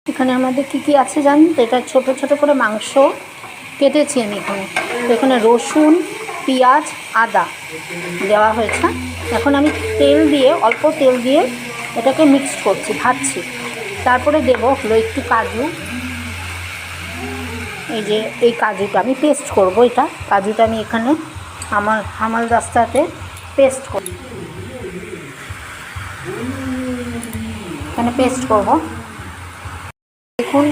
এখানে আমাদের কী আছে জানেন তো? এটা ছোট ছোট করে মাংস কেটেছি আমি এখানে। এখানে রসুন, পেঁয়াজ, আদা দেওয়া হয়েছে। এখন আমি তেল দিয়ে, অল্প তেল দিয়ে এটাকে মিক্সড করছি, ভাজছি। তারপরে দেবো হলো একটু কাজু। এই যে এই কাজুটা আমি পেস্ট করব, এটা কাজুটা আমি এখানে আমার হামালদিস্তাতে পেস্ট করব, এখানে পেস্ট করব। দেখুন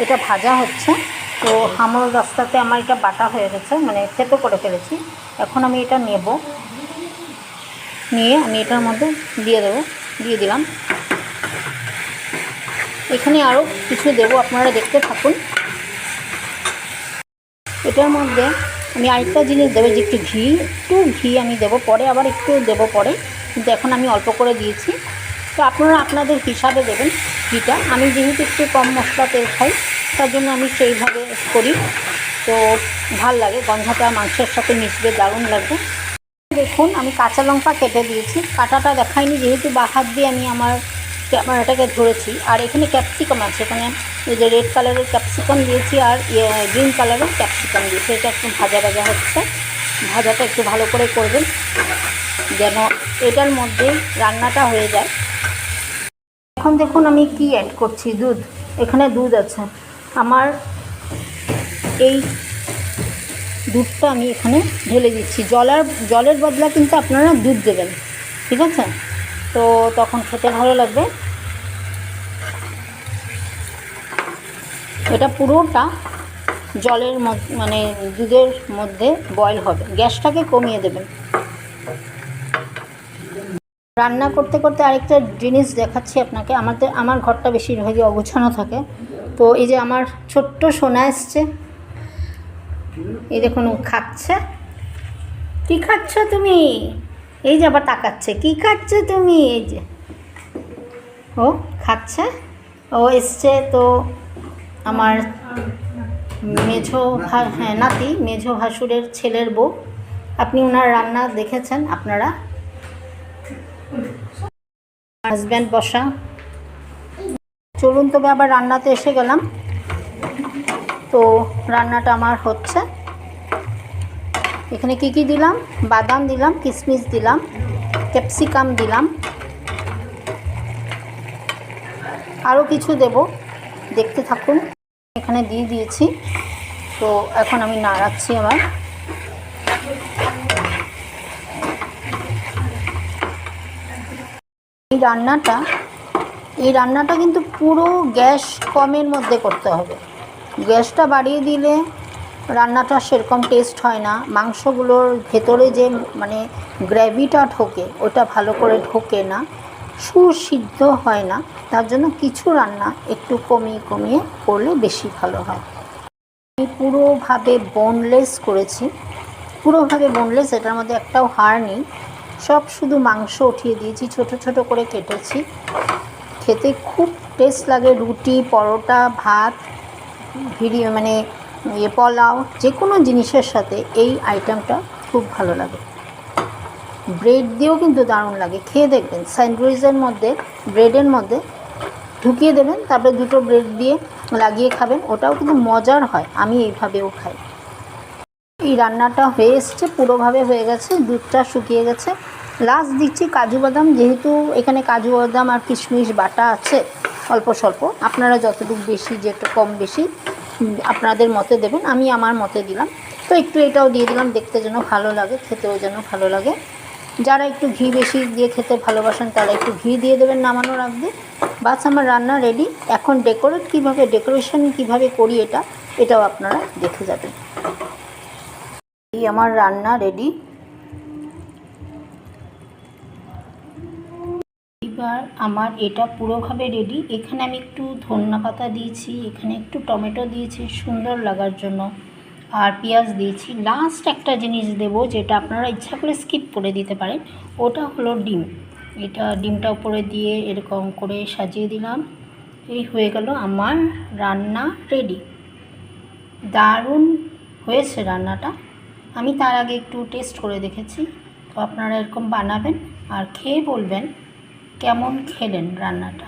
এটা ভাজা হচ্ছে। তো হামালদিস্তাতে আমার এটা বাটা হয়ে গেছে, মানে থেতো করে ফেলেছি। এখন আমি এটা নেব, নিয়ে আমি এটার মধ্যে দিয়ে দিলাম। এখানে আরও কিছু দেব, আপনারা দেখতে থাকুন। এটার মধ্যে আমি আরেকটা জিনিস দেবো, যে একটু ঘি আমি দেবো পরে, আবার একটু দেবো পরে, কিন্তু এখন আমি অল্প করে দিয়েছি। তো আপনারা আপনাদের হিসাবে দেবেন ঘিটা। আমি যেহেতু একটু কম মশলা তেল খাই, তার জন্য আমি সেইভাবে করি। তো ভাল লাগে, গন্ধটা মাংসের সাথে মিশবে, দারুণ লাগবে। দেখুন আমি কাঁচা লঙ্কা কেটে দিয়েছি, কাটাটা দেখাইনি যেহেতু বা হাত দিয়ে আমি আমার ক্যামেরাটাকে ধরেছি। আর এখানে ক্যাপসিকাম আছে, এখানে এই যে রেড কালারের ক্যাপসিকাম দিয়েছি আর গ্রিন কালারের ক্যাপসিকাম দিয়েছি। এটা একটু ভাজা হচ্ছে, ভাজাটা একটু ভালো করে করবেন যেন এটার মধ্যে রান্নাটা হয়ে যায়। এখন দেখুন আমি কি অ্যাড করছি, দুধ। এখানে দুধ আছে আমার, এই দুধটা আমি এখানে ঢেলে দিচ্ছি। জলের বদলা কিন্তু আপনারা দুধ দেবেন, ঠিক আছে? তো তখন খেতে ভালো লাগবে। এটা পুরোটা জলের মানে দুধের মধ্যে বয়েল হবে। গ্যাসটাকে কমিয়ে দেবেন। রান্না করতে করতে আরেকটা জিনিস দেখাচ্ছি আপনাকে। আমার ঘরটা বেশিরভাগই অগোছানো থাকে। তো এই যে আমার ছোট্ট সোনা এসছে, এই দেখুন ও খাচ্ছে। কী খাচ্ছ তুমি? এই যে আবার তাকাচ্ছে, কী খাচ্ছ তুমি? এই যে ও খাচ্ছে। ও এসছে তো আমার নাতি, মেঝো ভাসুরের ছেলের বউ। আপনি ওনার রান্না দেখেছেন আপনারা। হাজব্যান্ড বসা। চলুন তবে আবার রান্নাতে এসে গেলাম। তো রান্নাটা আমার হচ্ছে। এখানে কি দিলাম? বাদাম দিলাম, কিশমিশ দিলাম, ক্যাপসিকাম দিলাম, আরও কিছু দেব, দেখতে থাকুন। এখানে দিয়ে দিয়েছি। তো এখন আমি নাড়াচ্ছি আবার। এই রান্নাটা কিন্তু পুরো গ্যাস কমের মধ্যে করতে হবে। গ্যাসটা বাড়িয়ে দিলে রান্নাটা সেরকম টেস্ট হয় না। মাংসগুলোর ভেতরে যে মানে গ্রেভিটা ঢোকে, ওটা ভালো করে ঢোকে না, সুসিদ্ধ হয় না। তার জন্য কিছু রান্না একটু কমিয়ে করলে বেশি ভালো হয়। আমি পুরোভাবে বোনলেস করেছি, পুরোভাবে বোনলেস। এটার মধ্যে একটাও হাড় নেই, সব শুধু মাংস উঠিয়ে দিয়েছি, ছোট ছোট করে কেটেছি। খেতে খুব টেস্ট লাগে। রুটি, পরোটা, ভাত, মানে পোলাও, যে কোনো জিনিসের সাথে এই আইটেমটা খুব ভালো লাগে। ব্রেড দিয়েও কিন্তু দারুণ লাগে, খেয়ে দেখবেন। স্যান্ডউইচের মধ্যে, ব্রেডের মধ্যে ঢুকিয়ে দেবেন, তারপরে দুটো ব্রেড দিয়ে লাগিয়ে খাবেন, ওটাও কিন্তু মজার হয়। আমি এইভাবেও খাই। এই রান্নাটা হয়ে এসছে, পুরোভাবে হয়ে গেছে, দুধটা শুকিয়ে গেছে। লাস্ট দিচ্ছি কাজু বাদাম, যেহেতু এখানে কাজু বাদাম আর কিশমিশ বাটা আছে অল্প স্বল্প। আপনারা যতটুকু বেশি, যেটা কম বেশি আপনাদের মতে দেবেন, আমি আমার মতে দিলাম। তো একটু এটাও দিয়ে দিলাম, দেখতে যেন ভালো লাগে, খেতেও যেন ভালো লাগে। যারা একটু ঘি বেশি দিয়ে খেতে ভালোবাসেন তারা একটু ঘি দিয়ে দেবেন নামানোর আগে। বাস আমার রান্না রেডি। এখন ডেকোরেশন কিভাবে করি এটাও আপনারা দেখে যাবেন। এই আমার রান্না রেডি। এবার আমার এটা পুরোভাবে রেডি। এখানে আমি একটু ধনিয়া পাতা দিয়েছি, এখানে একটু টমেটো দিয়েছি সুন্দর লাগার জন্য, আর পেঁয়াজ দিয়েছি। লাস্ট একটা জিনিস দেব, যেটা আপনারা ইচ্ছা করে স্কিপ করে দিতে পারেন, ওটা হলো ডিম। ডিমটা উপরে দিয়ে এরকম করে সাজিয়ে দিলাম। এই হয়ে গেল আমার রান্না রেডি। দারুণ হয়েছে রান্নাটা। আমি তার আগে একটু টেস্ট করে দেখেছি। তো আপনারা এরকম বানাবেন আর খেয়ে বলবেন কেমন খেলেন রান্নাটা।